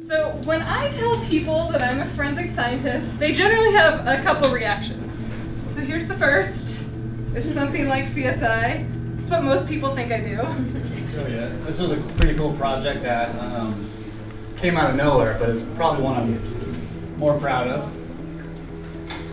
So when I tell people that I'm a forensic scientist, they generally have a couple reactions. So here's the first. It's something like CSI. It's what most people think I do. So yeah, this was a pretty cool project that came out of nowhere, but it's probably one I'm more proud of.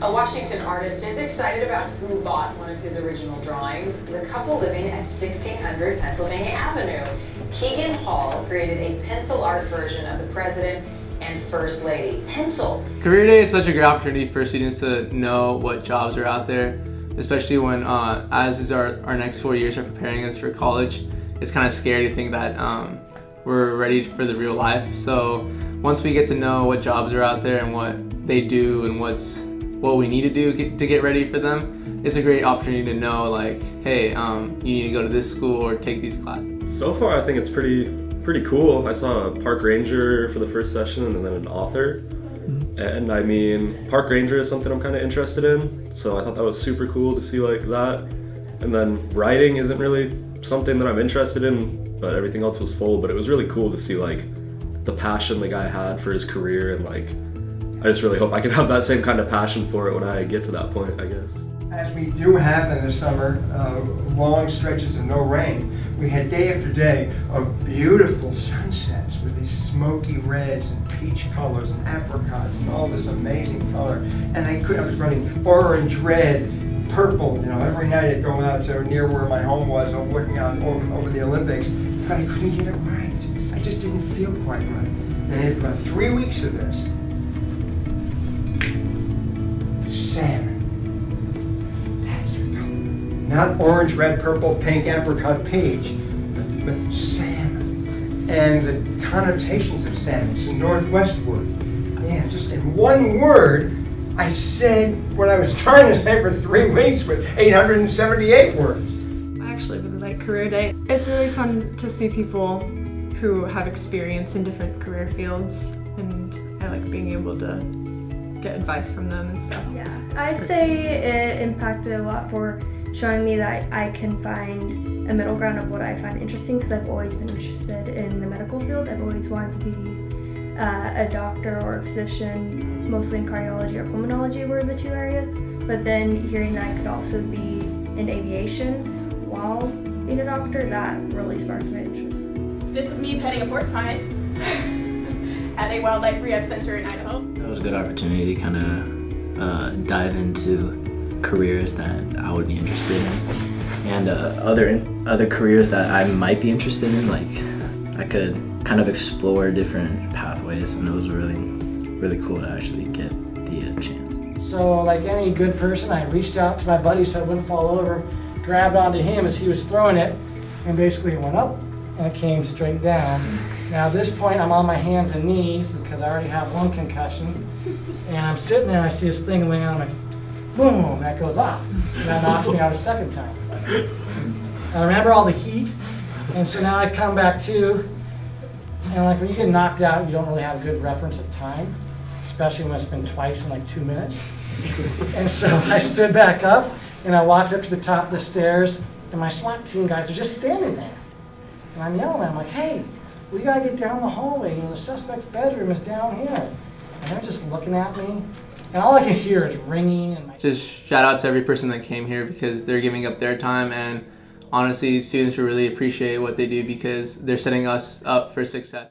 A Washington artist is excited about who bought one of his original drawings. The couple living at 1600 Pennsylvania Avenue. Keegan Hall created a pencil art version of the president and first lady. Pencil. Career Day is such a great opportunity for students to know what jobs are out there, especially when, as is our next 4 years are preparing us for college. It's kind of scary to think that we're ready for the real life. So once we get to know what jobs are out there and what they do and what we need to do to get ready for them, it's a great opportunity to know, like, hey, you need to go to this school or take these classes. So far, I think it's pretty cool. I saw a park ranger for the first session and then an author. And I mean, park ranger is something I'm kind of interested in, so I thought that was super cool to see like that. And then writing isn't really something that I'm interested in, but everything else was full. But it was really cool to see like the passion the guy had for his career, and like I just really hope I can have that same kind of passion for it when I get to that point, I guess. As we do have in the summer, long stretches of no rain, we had day after day of beautiful sunsets with these smoky reds and peach colors and apricots and all this amazing color. And I was running orange, red, purple, every night I'd go out to near where my home was, looking out over the Olympics, but I couldn't get it right. I just didn't feel quite right. And after about 3 weeks of this, salmon. Not orange, red, purple, pink, apricot, peach, but salmon. And the connotations of salmon, it's a northwestward. Yeah, just in one word, I said what I was trying to say for 3 weeks with 878 words. I actually really like Career Day. It's really fun to see people who have experience in different career fields, and I like being able to get advice from them and stuff. Yeah, I'd say it impacted a lot for showing me that I can find a middle ground of what I find interesting, because I've always been interested in the medical field. I've always wanted to be a doctor or a physician, mostly in cardiology or pulmonology were the two areas. But then hearing that I could also be in aviations while being a doctor, that really sparked my interest. This is me petting a porcupine at a wildlife rehab center in Idaho. It was a good opportunity to kind of dive into careers that I would be interested in, and other careers that I might be interested in. Like I could kind of explore different pathways, and it was really cool to actually get the chance. So like any good person, I reached out to my buddy so I wouldn't fall over, grabbed onto him as he was throwing it, and basically it went up and it came straight down. Now at this point I'm on my hands and knees because I already have one concussion, and I'm sitting there and I see this thing laying on, I'm like, boom, that goes off. And that knocks me out a second time. I remember all the heat, and so now I come back to, and like when you get knocked out, you don't really have good reference of time, especially when it's been twice in like 2 minutes. And so I stood back up, and I walked up to the top of the stairs, and my SWAT team guys are just standing there. And I'm yelling at them, like, hey, we gotta get down the hallway, the suspect's bedroom is down here. And they're just looking at me. And all I can hear is ringing. And Just shout out to every person that came here because they're giving up their time, and honestly, students will really appreciate what they do because they're setting us up for success.